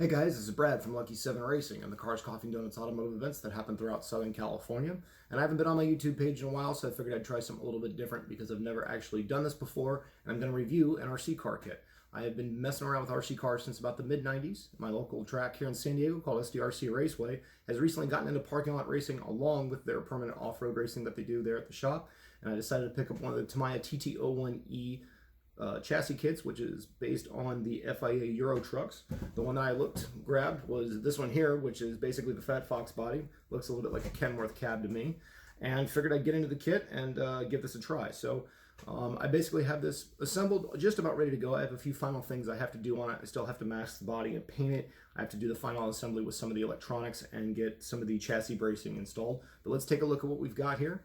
Hey guys, this is Brad from Lucky 7 Racing and the Cars, Coffee, and Donuts automotive events that happen throughout Southern California. And I haven't been on my YouTube page in a while, so I figured I'd try something a little bit different because I've never actually done this before, and I'm going to review an RC car kit. I have been messing around with RC cars since about the mid-90s. My local track here in San Diego called SDRC Raceway has recently gotten into parking lot racing along with their permanent off-road racing that they do there at the shop, and I decided to pick up one of the Tamiya TT01E chassis kits, which is based on the FIA Euro trucks. The one that I grabbed was this one here, which is basically the Fat Fox body. Looks a little bit like a Kenworth cab to me, and figured I'd get into the kit and give this a try. So I basically have this assembled, just about ready to go. I have a few final things I have to do on it. I still have to mask the body and paint it. I have to do the final assembly with some of the electronics and get some of the chassis bracing installed. But let's take a look at what we've got here.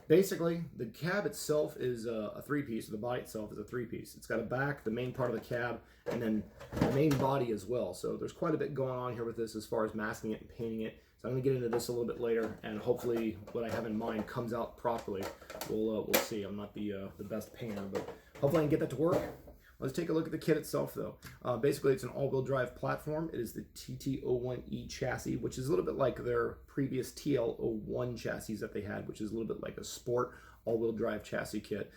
Basically, the cab itself is a three-piece, or the body itself is a three-piece. It's got a back, the main part of the cab, and then the main body as well. So there's quite a bit going on here with this as far as masking it and painting it. So I'm going to get into this a little bit later, and hopefully what I have in mind comes out properly. We'll see. I'm not the best painter, but hopefully I can get that to work. Let's take a look at the kit itself, though. Basically, it's an all-wheel drive platform. It is the TT01E chassis, which is a little bit like their previous TL01 chassis that they had, which is a little bit like a sport all-wheel drive chassis kit.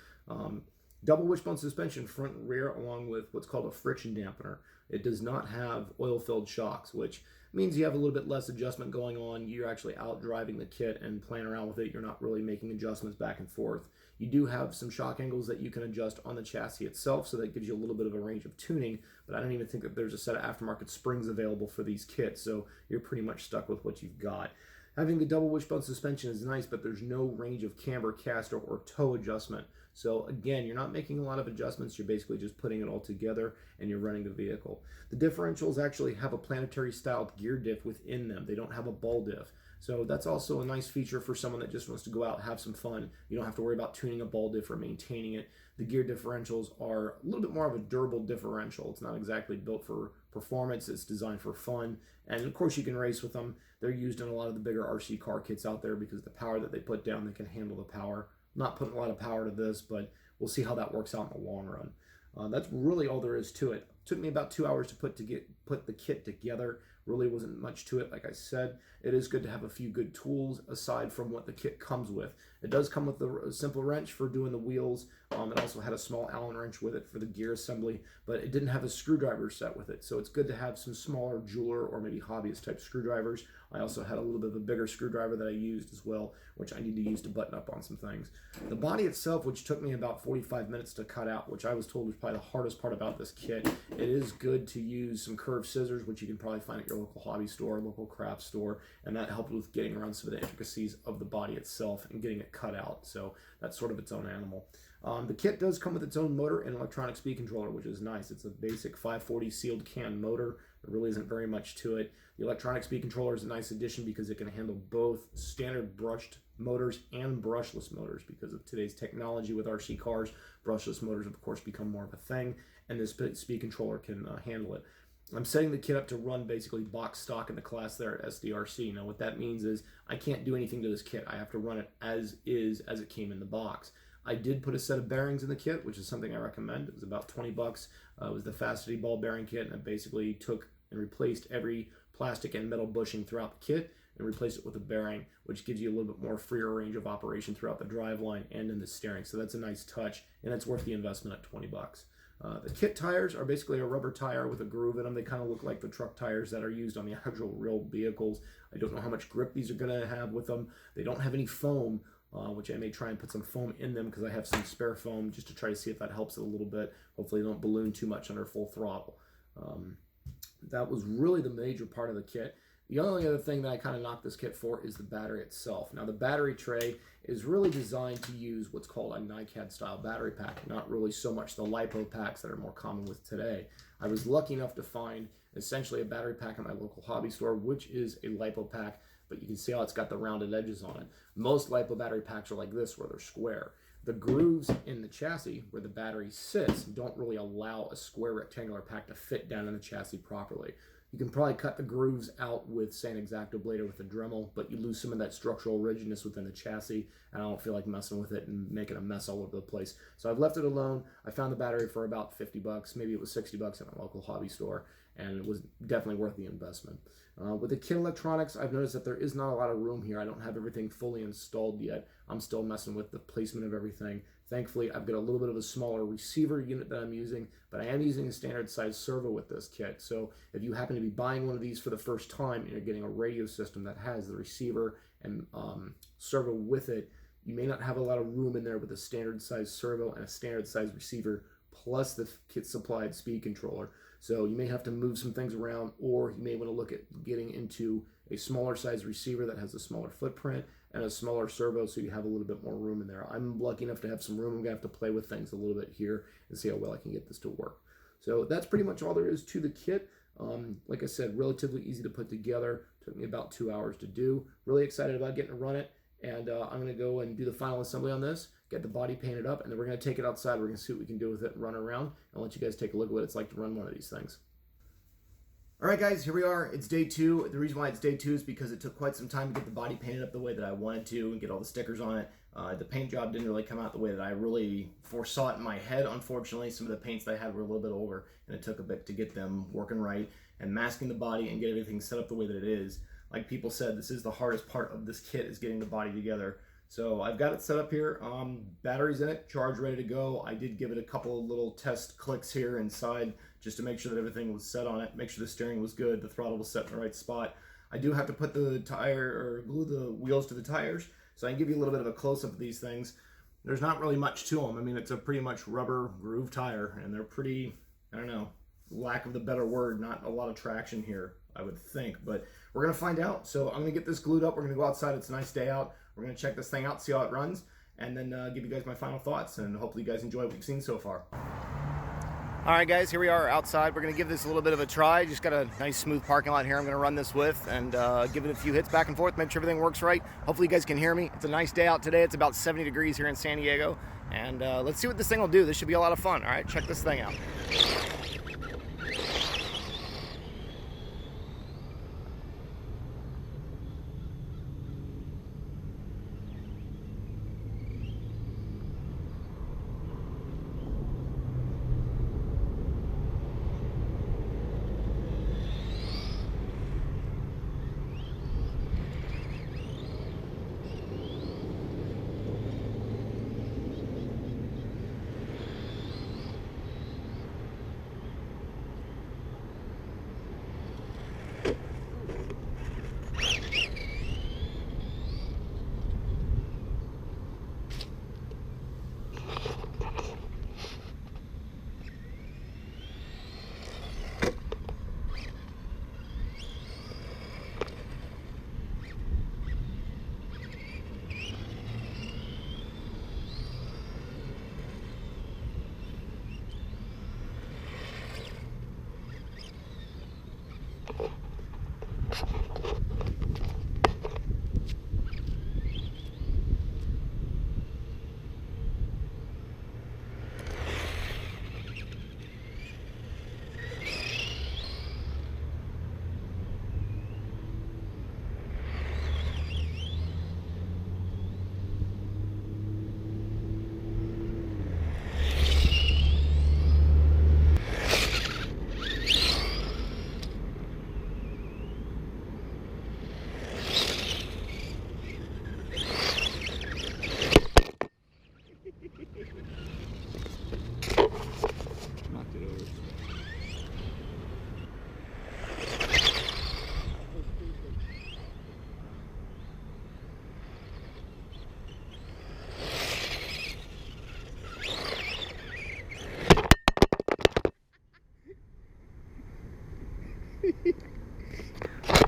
Double wishbone suspension front and rear, along with what's called a friction dampener. It does not have oil-filled shocks, which means you have a little bit less adjustment going on. You're actually out driving the kit and playing around with it. You're not really making adjustments back and forth. You do have some shock angles that you can adjust on the chassis itself, so that gives you a little bit of a range of tuning, but I don't even think that there's a set of aftermarket springs available for these kits, so you're pretty much stuck with what you've got. Having the double wishbone suspension is nice, but there's no range of camber, caster, or toe adjustment. So again, you're not making a lot of adjustments. You're basically just putting it all together and you're running the vehicle. The differentials actually have a planetary styled gear diff within them. They don't have a ball diff. So that's also a nice feature for someone that just wants to go out and have some fun. You don't have to worry about tuning a ball diff or maintaining it. The gear differentials are a little bit more of a durable differential. It's not exactly built for performance. It's designed for fun. And of course you can race with them. They're used in a lot of the bigger RC car kits out there because the power that they put down, they can handle the power. Not putting a lot of power to this, but we'll see how that works out in the long run. That's really all there is to it. It took me about 2 hours to put the kit together. Really wasn't much to it. Like I said, it is good to have a few good tools aside from what the kit comes with. It does come with a simple wrench for doing the wheels. It also had a small Allen wrench with it for the gear assembly, but it didn't have a screwdriver set with it. So it's good to have some smaller jeweler or maybe hobbyist type screwdrivers. I also had a little bit of a bigger screwdriver that I used as well, which I need to use to button up on some things. The body itself, which took me about 45 minutes to cut out, which I was told was probably the hardest part about this kit. It is good to use some curved scissors, which you can probably find at your local hobby store, local craft store, and that helped with getting around some of the intricacies of the body itself and getting it cut out. So that's sort of its own animal. The kit does come with its own motor and electronic speed controller, which is nice. It's a basic 540 sealed can motor. There really isn't very much to it. The electronic speed controller is a nice addition because it can handle both standard brushed motors and brushless motors. Because of today's technology with RC cars, brushless motors of course become more of a thing, and this speed controller can handle it. I'm setting the kit up to run basically box stock in the class there at SDRC. Now what that means is I can't do anything to this kit. I have to run it as is, as it came in the box. I did put a set of bearings in the kit, which is something I recommend. It was about 20 bucks. It was the Fastity ball bearing kit, and it basically took and replaced every plastic and metal bushing throughout the kit and replaced it with a bearing, which gives you a little bit more freer range of operation throughout the driveline and in the steering. So that's a nice touch, and it's worth the investment at 20 bucks. The kit tires are basically a rubber tire with a groove in them. They kind of look like the truck tires that are used on the actual real vehicles. I don't know how much grip these are going to have with them. They don't have any foam, which I may try and put some foam in them because I have some spare foam just to try to see if that helps it a little bit. Hopefully they don't balloon too much under full throttle. That was really the major part of the kit. The only other thing that I kind of knocked this kit for is the battery itself. Now the battery tray is really designed to use what's called a NiCad style battery pack, not really so much the LiPo packs that are more common with today. I was lucky enough to find essentially a battery pack at my local hobby store, which is a LiPo pack, but you can see how it's got the rounded edges on it. Most LiPo battery packs are like this, where they're square. The grooves in the chassis where the battery sits don't really allow a square rectangular pack to fit down in the chassis properly. You can probably cut the grooves out with, say, an X-Acto blade or with a Dremel, but you lose some of that structural rigidness within the chassis, and I don't feel like messing with it and making a mess all over the place. So I've left it alone. I found the battery for about 50 bucks. Maybe it was 60 bucks at my local hobby store, and it was definitely worth the investment. With the kit electronics, I've noticed that there is not a lot of room here. I don't have everything fully installed yet. I'm still messing with the placement of everything. Thankfully, I've got a little bit of a smaller receiver unit that I'm using, but I am using a standard size servo with this kit. So if you happen to be buying one of these for the first time and you're getting a radio system that has the receiver and servo with it, you may not have a lot of room in there with a standard size servo and a standard size receiver plus the kit supplied speed controller. So you may have to move some things around, or you may want to look at getting into a smaller size receiver that has a smaller footprint and a smaller servo, so you have a little bit more room in there. I'm lucky enough to have some room. I'm going to have to play with things a little bit here and see how well I can get this to work. So that's pretty much all there is to the kit. Like I said, relatively easy to put together. Took me about 2 hours to do. Really excited about getting to run it. And I'm going to go and do the final assembly on this, get the body painted up, and then we're going to take it outside. We're going to see what we can do with it and run around, and let you guys take a look at what it's like to run one of these things. All right, guys, here we are. It's day 2. The reason why it's day 2 is because it took quite some time to get the body painted up the way that I wanted to and get all the stickers on it. The paint job didn't really come out the way that I really foresaw it in my head. Unfortunately, some of the paints that I had were a little bit older, and it took a bit to get them working right and masking the body and get everything set up the way that it is. Like people said, this is the hardest part of this kit, is getting the body together. So I've got it set up here. Batteries in it, charged, ready to go. I did give it a couple of little test clicks here inside just to make sure that everything was set on it, make sure the steering was good, the throttle was set in the right spot. I do have to put the tire, or glue the wheels to the tires, so I can give you a little bit of a close-up of these things. There's not really much to them. I mean, it's a pretty much rubber groove tire, and they're pretty, I don't know, lack of the better word, not a lot of traction here, I would think, but we're gonna find out. So I'm gonna get this glued up. We're gonna go outside. It's a nice day out. We're gonna check this thing out, see how it runs, and then give you guys my final thoughts, and hopefully you guys enjoy what you've seen so far. All right, guys, here we are outside. We're gonna give this a little bit of a try. Just got a nice smooth parking lot here I'm gonna run this with, and give it a few hits back and forth, make sure everything works right. Hopefully you guys can hear me. It's a nice day out today. It's about 70 degrees here in San Diego, and let's see what this thing will do. This should be a lot of fun. All right, check this thing out.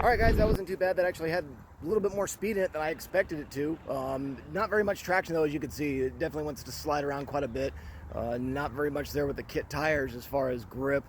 Alright guys, that wasn't too bad. That actually had a little bit more speed in it than I expected it to. Not very much traction though, as you can see. It definitely wants to slide around quite a bit. Not very much there with the kit tires as far as grip.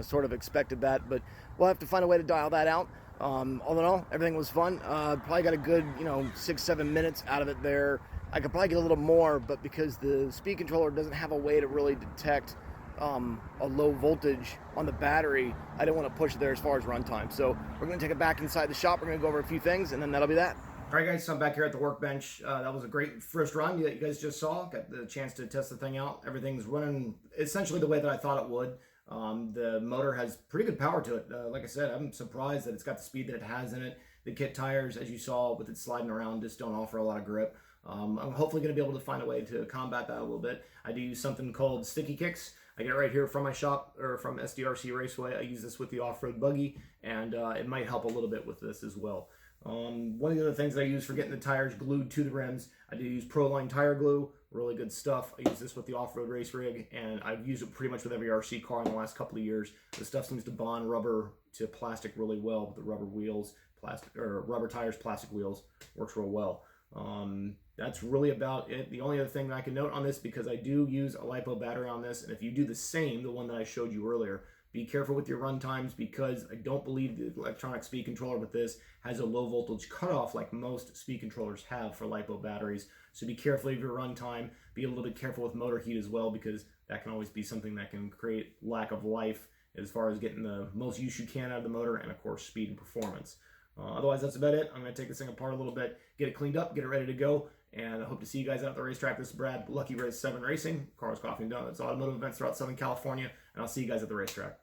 Sort of expected that, but we'll have to find a way to dial that out. All in all, everything was fun. Probably got a good, 6-7 minutes out of it there. I could probably get a little more, but because the speed controller doesn't have a way to really detect a low voltage on the battery, I didn't want to push it there as far as runtime. So we're going to take it back inside the shop. We're going to go over a few things, and then that'll be that. All right, guys, so I'm back here at the workbench. That was a great first run that you guys just saw. Got the chance to test the thing out. Everything's running essentially the way that I thought it would. The motor has pretty good power to it. Like I said, I'm surprised that it's got the speed that it has in it. The kit tires, as you saw with it sliding around, just don't offer a lot of grip. I'm hopefully going to be able to find a way to combat that a little bit. I do use something called sticky kicks. I get it right here from my shop, or from SDRC Raceway. I use this with the off-road buggy, and it might help a little bit with this as well. One of the other things I use for getting the tires glued to the rims, I do use Proline tire glue, really good stuff. I use this with the off-road race rig, and I've used it pretty much with every RC car in the last couple of years. The stuff seems to bond rubber to plastic really well with the rubber wheels, rubber tires, plastic wheels, works real well. That's really about it. The only other thing that I can note on this, because I do use a LiPo battery on this, and if you do the same, the one that I showed you earlier, be careful with your run times, because I don't believe the electronic speed controller with this has a low voltage cutoff like most speed controllers have for LiPo batteries. So be careful of your run time. Be a little bit careful with motor heat as well, because that can always be something that can create lack of life as far as getting the most use you can out of the motor, and of course speed and performance. Otherwise, that's about it. I'm going to take this thing apart a little bit, get it cleaned up, get it ready to go, and I hope to see you guys out at the racetrack. This is Brad, Lucky Race 7 Racing, Cars, Coffee, and Donuts, automotive events throughout Southern California, and I'll see you guys at the racetrack.